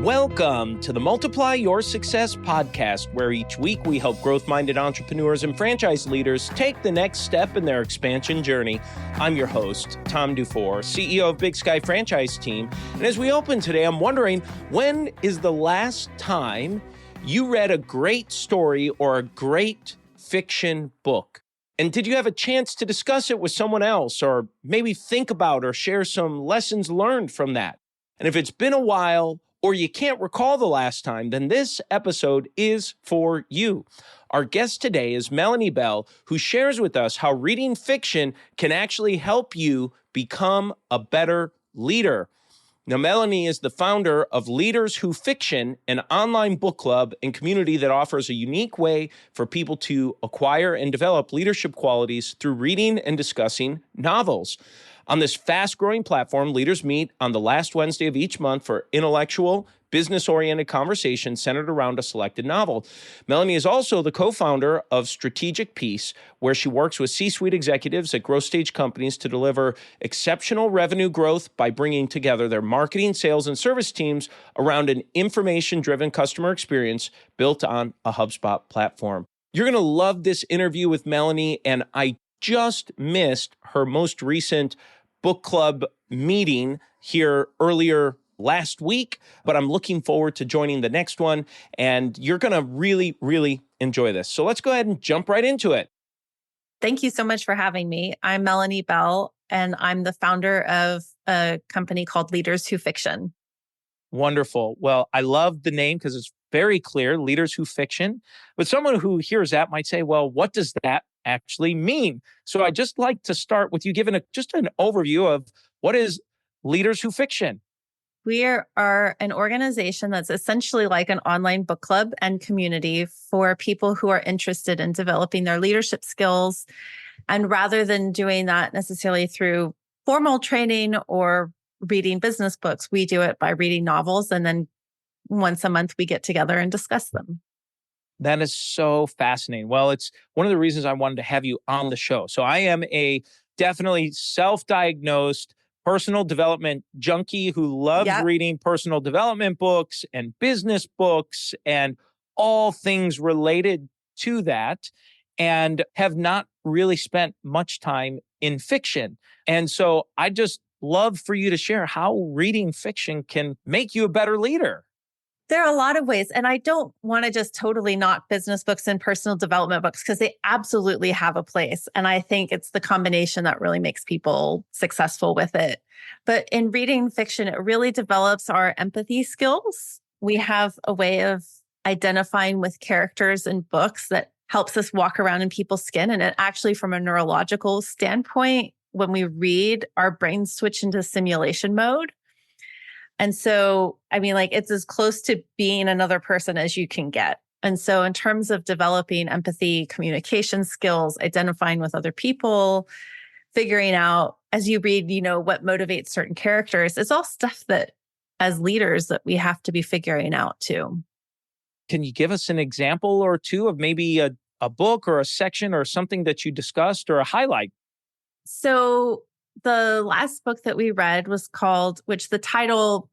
Welcome to the Multiply Your Success podcast, where each week we help growth-minded entrepreneurs and franchise leaders take the next step in their expansion journey. I'm your host, Tom Dufour, CEO of Big Sky Franchise Team. And as we open today, I'm wondering, when is the last time you read a great story or a great fiction book? And did you have a chance to discuss it with someone else, or maybe think about or share some lessons learned from that? And if it's been a while, or you can't recall the last time, then this episode is for you. Our guest today is Melanie Bell, who shares with us how reading fiction can actually help you become a better leader. Now, Melanie is the founder of Leaders Who Fiction, an online book club and community that offers a unique way for people to acquire and develop leadership qualities through reading and discussing novels. On this fast-growing platform, leaders meet on the last Wednesday of each month for intellectual, business-oriented conversations centered around a selected novel. Melanie is also the co-founder of Strategic Peace, where she works with C-suite executives at growth-stage companies to deliver exceptional revenue growth by bringing together their marketing, sales, and service teams around an information-driven customer experience built on a HubSpot platform. You're going to love this interview with Melanie, and I just missed her most recent book club meeting here earlier last week, but I'm looking forward to joining the next one, and you're going to really, really enjoy this. So let's go ahead and jump right into it. Thank you so much for having me. I'm Melanie Bell, and I'm the founder of a company called Leaders Who Fiction. Wonderful. Well, I love the name because it's very clear, Leaders Who Fiction. But someone who hears that might say, well, what does that actually mean? So I'd just like to start with you giving just an overview of what is Leaders Who Fiction. We are an organization that's essentially like an online book club and community for people who are interested in developing their leadership skills. And rather than doing that necessarily through formal training or reading business books, we do it by reading novels, and then once a month we get together and discuss them. That is so fascinating. Well, it's one of the reasons I wanted to have you on the show. So I am a definitely self-diagnosed personal development junkie who loves reading personal development books and business books and all things related to that, and have not really spent much time in fiction. And so I just love for you to share how reading fiction can make you a better leader. There are a lot of ways, and I don't want to just totally knock business books and personal development books because they absolutely have a place. And I think it's the combination that really makes people successful with it. But in reading fiction, it really develops our empathy skills. We have a way of identifying with characters in books that helps us walk around in people's skin. And it actually, from a neurological standpoint, when we read, our brains switch into simulation mode. And so, it's as close to being another person as you can get. And so in terms of developing empathy, communication skills, identifying with other people, figuring out as you read, what motivates certain characters, it's all stuff that as leaders that we have to be figuring out too. Can you give us an example or two of maybe a book or a section or something that you discussed or a highlight? So the last book that we read was called, which the title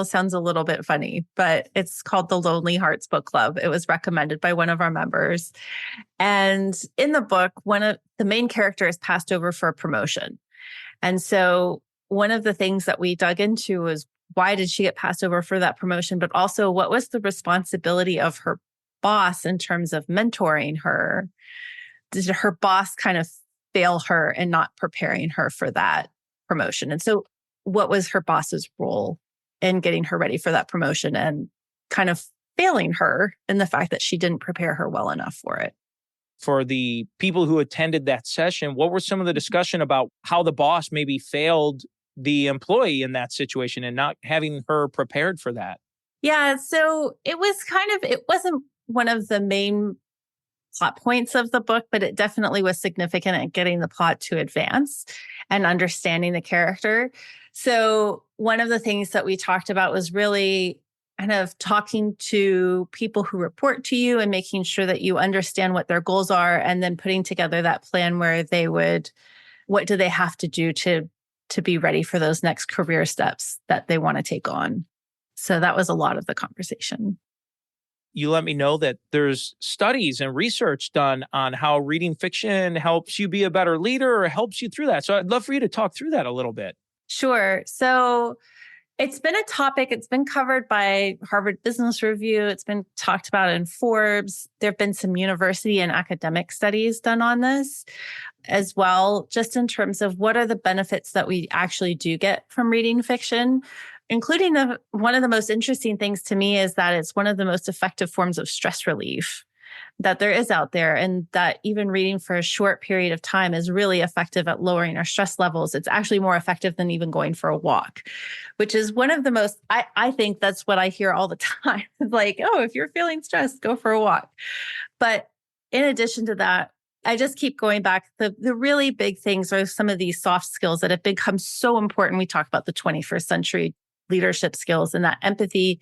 sounds a little bit funny, but it's called The Lonely Hearts Book Club. It was recommended by one of our members. And in the book, one of the main characters passed over for a promotion. And so one of the things that we dug into was, why did she get passed over for that promotion? But also, what was the responsibility of her boss in terms of mentoring her? Did her boss kind of fail her in not preparing her for that promotion? And so what was her boss's role in getting her ready for that promotion and kind of failing her in the fact that she didn't prepare her well enough for it? For the people who attended that session, what were some of the discussion about how the boss maybe failed the employee in that situation and not having her prepared for that? Yeah, so it wasn't one of the main plot points of the book, but it definitely was significant at getting the plot to advance and understanding the character. So one of the things that we talked about was really kind of talking to people who report to you and making sure that you understand what their goals are, and then putting together that plan where what do they have to do to be ready for those next career steps that they want to take on. So that was a lot of the conversation. You let me know that there's studies and research done on how reading fiction helps you be a better leader or helps you through that. So I'd love for you to talk through that a little bit. Sure. So it's been a topic. It's been covered by Harvard Business Review. It's been talked about in Forbes. There have been some university and academic studies done on this as well, just in terms of what are the benefits that we actually do get from reading fiction, including one of the most interesting things to me is that it's one of the most effective forms of stress relief that there is out there, and that even reading for a short period of time is really effective at lowering our stress levels. It's actually more effective than even going for a walk, which is one of the most, I think that's what I hear all the time. It's like, oh, if you're feeling stressed, go for a walk. But in addition to that, I just keep going back. The really big things are some of these soft skills that have become so important. We talk about the 21st century leadership skills and that empathy,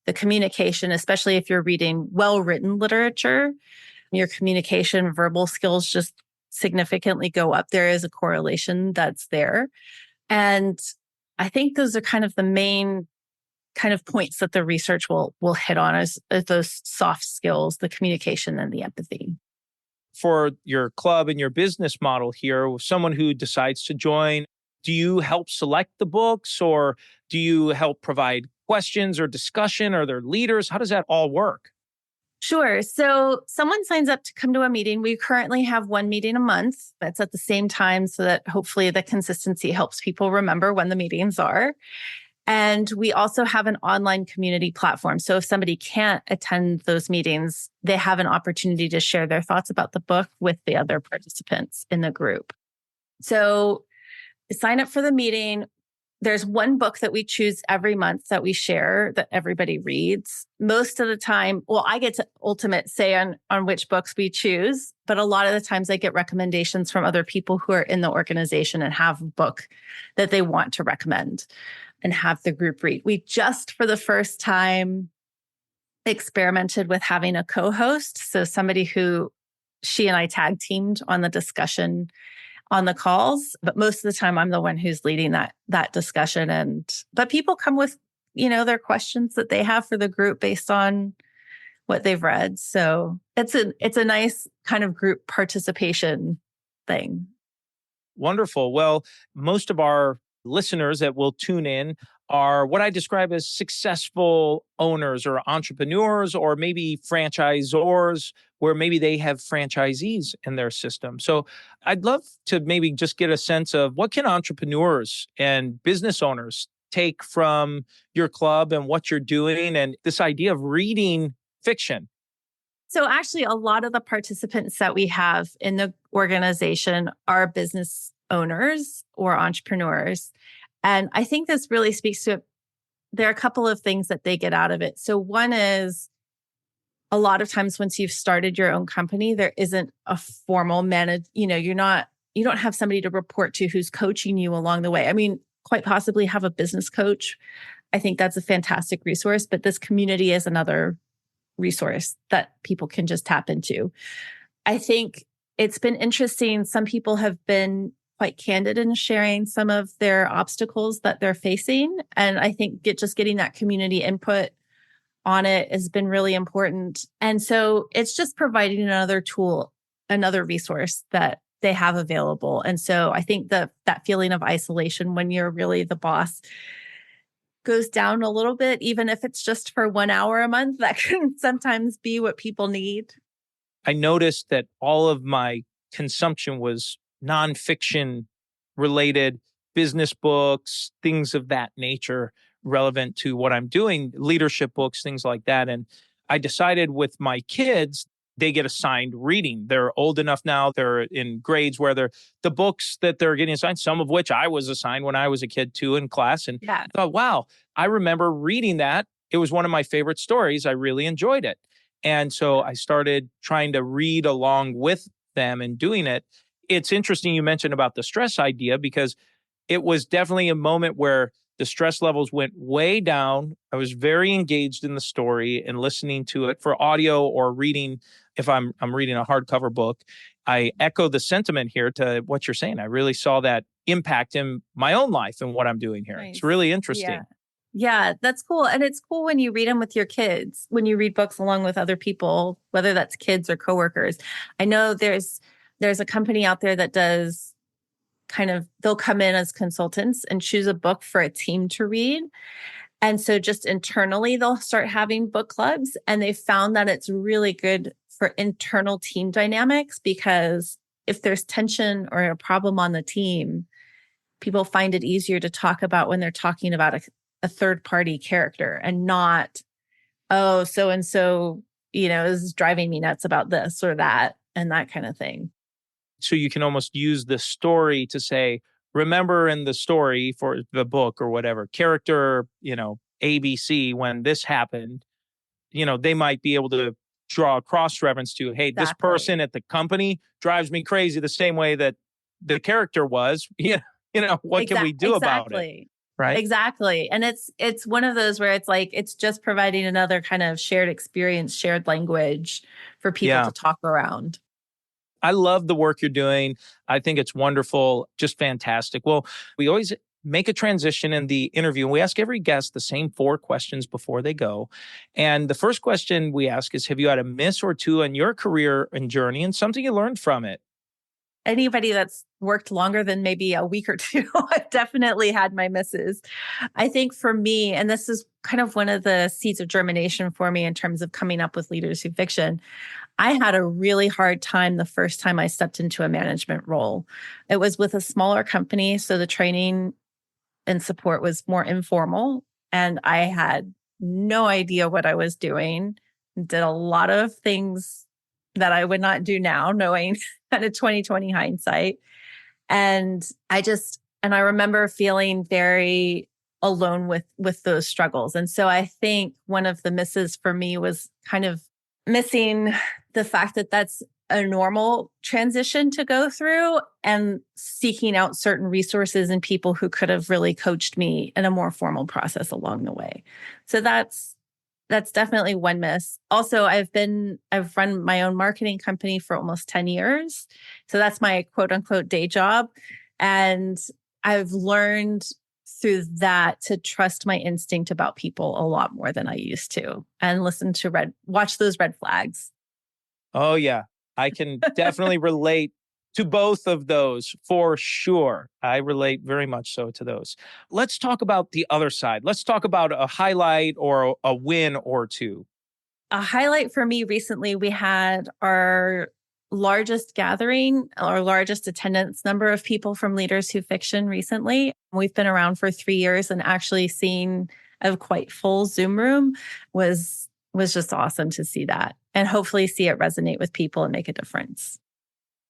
the communication, especially if you're reading well-written literature, your communication, verbal skills just significantly go up. There is a correlation that's there. And I think those are kind of the main kind of points that the research will hit on as those soft skills, the communication and the empathy. For your club and your business model here, someone who decides to join, do you help select the books or do you help provide questions or discussion? Are there leaders? How does that all work? Sure. So someone signs up to come to a meeting. We currently have one meeting a month. It's at the same time so that hopefully the consistency helps people remember when the meetings are. And we also have an online community platform. So if somebody can't attend those meetings, they have an opportunity to share their thoughts about the book with the other participants in the group. So sign up for the meeting. There's one book that we choose every month that we share that everybody reads. Most of the time, well, I get to ultimate say on which books we choose, but a lot of the times I get recommendations from other people who are in the organization and have a book that they want to recommend and have the group read. We just, for the first time, experimented with having a co-host. So somebody who she and I tag teamed on the discussion on the calls, but most of the time I'm the one who's leading that discussion. But people come with, their questions that they have for the group based on what they've read. So it's a nice kind of group participation thing. Wonderful. Well, most of our listeners that will tune in are what I describe as successful owners or entrepreneurs or maybe franchisors where maybe they have franchisees in their system. So I'd love to maybe just get a sense of what can entrepreneurs and business owners take from your club and what you're doing and this idea of reading fiction. So actually, a lot of the participants that we have in the organization are business owners or entrepreneurs. And I think this really speaks to, there are a couple of things that they get out of it. So one is a lot of times once you've started your own company, there isn't a formal you don't have somebody to report to who's coaching you along the way. I mean, quite possibly have a business coach. I think that's a fantastic resource, but this community is another resource that people can just tap into. I think it's been interesting. Some people have been quite candid in sharing some of their obstacles that they're facing. And I think just getting that community input on it has been really important. And so it's just providing another tool, another resource that they have available. And so I think that feeling of isolation when you're really the boss goes down a little bit, even if it's just for 1 hour a month. That can sometimes be what people need. I noticed that all of my consumption was nonfiction related, business books, things of that nature relevant to what I'm doing, leadership books, things like that. And I decided with my kids, they get assigned reading. They're old enough now. They're in grades where the books that they're getting assigned, some of which I was assigned when I was a kid too in class. And I thought, wow, I remember reading that. It was one of my favorite stories. I really enjoyed it. And so I started trying to read along with them and doing it. It's interesting you mentioned about the stress idea because it was definitely a moment where the stress levels went way down. I was very engaged in the story and listening to it for audio or reading. If I'm reading a hardcover book, I echo the sentiment here to what you're saying. I really saw that impact in my own life and what I'm doing here. Nice. It's really interesting. Yeah. Yeah, that's cool. And it's cool when you read them with your kids, when you read books along with other people, whether that's kids or coworkers. I know there's a company out there that does kind of, they'll come in as consultants and choose a book for a team to read. And so just internally, they'll start having book clubs. And they found that it's really good for internal team dynamics because if there's tension or a problem on the team, people find it easier to talk about when they're talking about a third party character and not, oh, so and so, is driving me nuts about this or that and that kind of thing. So you can almost use the story to say, remember in the story for the book or whatever, character, ABC, when this happened, they might be able to draw a cross reference to, hey, this Exactly. person at the company drives me crazy the same way that the character was. What can we do about it? Exactly. Right. Exactly. And it's one of those where it's like it's just providing another kind of shared experience, shared language for people Yeah. to talk around. I love the work you're doing. I think it's wonderful, just fantastic. Well, we always make a transition in the interview and we ask every guest the same 4 questions before they go. And the first question we ask is, have you had a miss or two in your career and journey and something you learned from it? Anybody that's worked longer than maybe a week or two, I've definitely had my misses. I think for me, and this is kind of one of the seeds of germination for me in terms of coming up with Leaders Who Fiction, I had a really hard time the first time I stepped into a management role. It was with a smaller company, so the training and support was more informal, and I had no idea what I was doing. Did a lot of things that I would not do now, knowing kind of 2020 hindsight. And I remember feeling very alone with those struggles. And so I think one of the misses for me was kind of missing the fact that that's a normal transition to go through and seeking out certain resources and people who could have really coached me in a more formal process along the way. So that's definitely one miss. Also, I've run my own marketing company for almost 10 years. So that's my quote unquote day job. And I've learned through that to trust my instinct about people a lot more than I used to and watch those red flags. Oh, yeah. I can definitely relate to both of those for sure. I relate very much so to those. Let's talk about the other side. Let's talk about a highlight or a win or two. A highlight for me recently, we had our largest gathering, our largest attendance number of people from Leaders Who Fiction recently. We've been around for 3 years and actually seeing a quite full Zoom room was just awesome to see that and hopefully see it resonate with people and make a difference.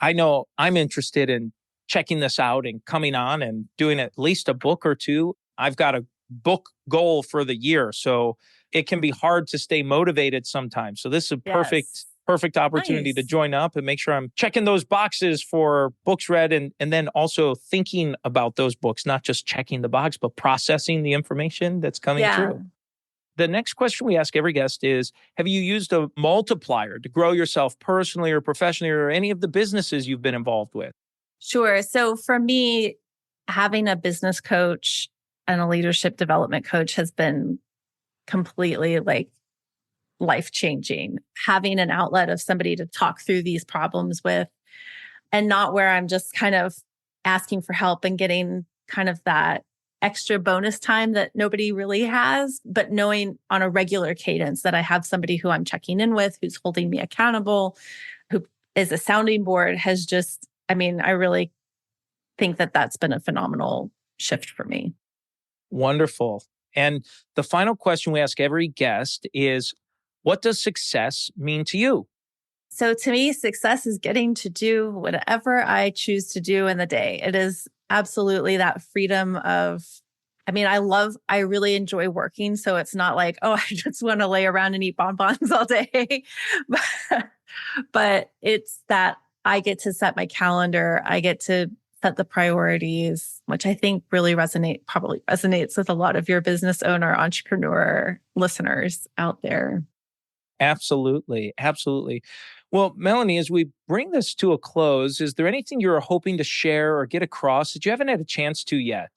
I know I'm interested in checking this out and coming on and doing at least a book or two. I've got a book goal for the year, so it can be hard to stay motivated sometimes. So this is a Yes. perfect opportunity to Nice. join up and make sure I'm checking those boxes for books read and then also thinking about those books, not just checking the box, but processing the information that's coming Yeah. through. The next question we ask every guest is, have you used a multiplier to grow yourself personally or professionally or any of the businesses you've been involved with? Sure. So for me, having a business coach and a leadership development coach has been completely like life changing. Having an outlet of somebody to talk through these problems with, and not where I'm just kind of asking for help and getting kind of that extra bonus time that nobody really has, but knowing on a regular cadence that I have somebody who I'm checking in with, who's holding me accountable, who is a sounding board I really think that that's been a phenomenal shift for me. Wonderful. And the final question we ask every guest is, what does success mean to you? So to me, success is getting to do whatever I choose to do in the day. It is absolutely that freedom of, I really enjoy working. So it's not like, oh, I just want to lay around and eat bonbons all day. but it's that I get to set my calendar. I get to set the priorities, which I think probably resonates with a lot of your business owner, entrepreneur listeners out there. Absolutely. Absolutely. Well, Melanie, as we bring this to a close, is there anything you're hoping to share or get across that you haven't had a chance to yet?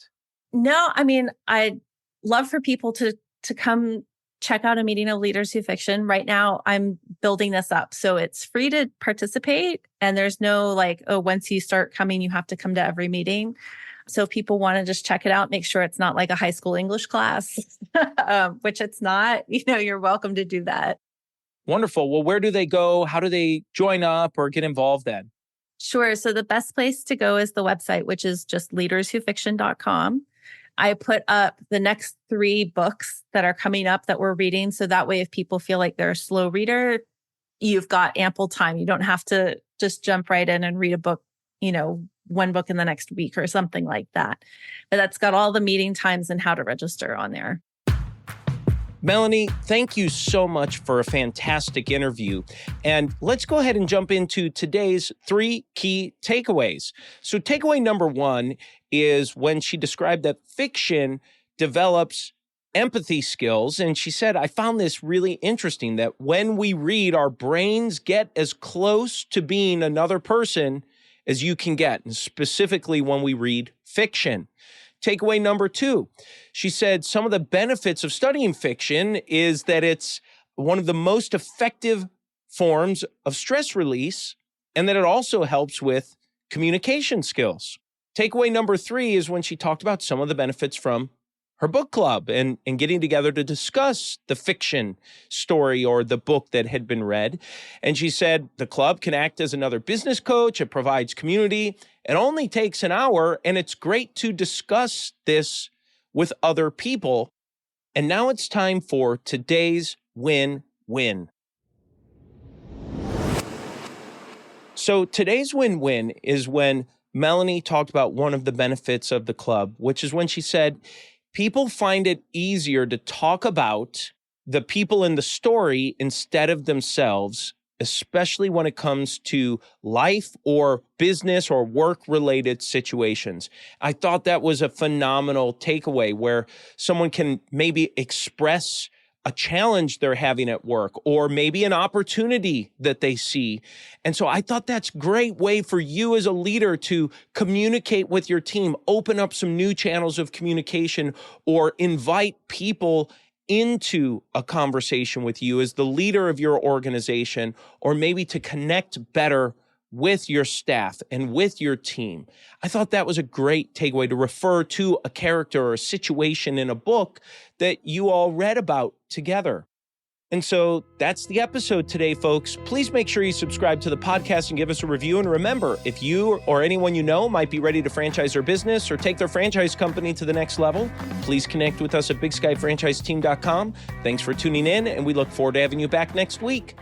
No, I love for people to come check out a meeting of Leaders Who Fiction. Right now, I'm building this up. So it's free to participate. And there's no like, oh, once you start coming, you have to come to every meeting. So if people want to just check it out, make sure it's not like a high school English class, which it's not. You're welcome to do that. Wonderful. Well, where do they go? How do they join up or get involved then? Sure. So the best place to go is the website, which is just leaderswhofiction.com. I put up the next 3 books that are coming up that we're reading. So that way, if people feel like they're a slow reader, you've got ample time. You don't have to just jump right in and read a book, 1 book in the next week or something like that. But that's got all the meeting times and how to register on there. Melanie, thank you so much for a fantastic interview. And let's go ahead and jump into today's 3 key takeaways. So takeaway number 1 is when she described that fiction develops empathy skills. And she said, I found this really interesting that when we read, our brains get as close to being another person as you can get, and specifically when we read fiction. Takeaway number 2, she said some of the benefits of studying fiction is that it's one of the most effective forms of stress release, and that it also helps with communication skills. Takeaway number 3 is when she talked about some of the benefits from her book club and getting together to discuss the fiction story or the book that had been read. And she said the club can act as another business coach. It provides community. It only takes an hour, and it's great to discuss this with other people. And now it's time for today's win-win. So today's win-win is when Melanie talked about one of the benefits of the club, which is when she said, people find it easier to talk about the people in the story instead of themselves, especially when it comes to life or business or work-related situations. I thought that was a phenomenal takeaway where someone can maybe express a challenge they're having at work or maybe an opportunity that they see. And so I thought that's a great way for you as a leader to communicate with your team, open up some new channels of communication, or invite people into a conversation with you as the leader of your organization, or maybe to connect better with your staff and with your team. I thought that was a great takeaway to refer to a character or a situation in a book that you all read about together. And so that's the episode today, folks. Please make sure you subscribe to the podcast and give us a review. And remember, if you or anyone you know might be ready to franchise their business or take their franchise company to the next level, please connect with us at bigskyfranchiseteam.com. Thanks for tuning in, and we look forward to having you back next week.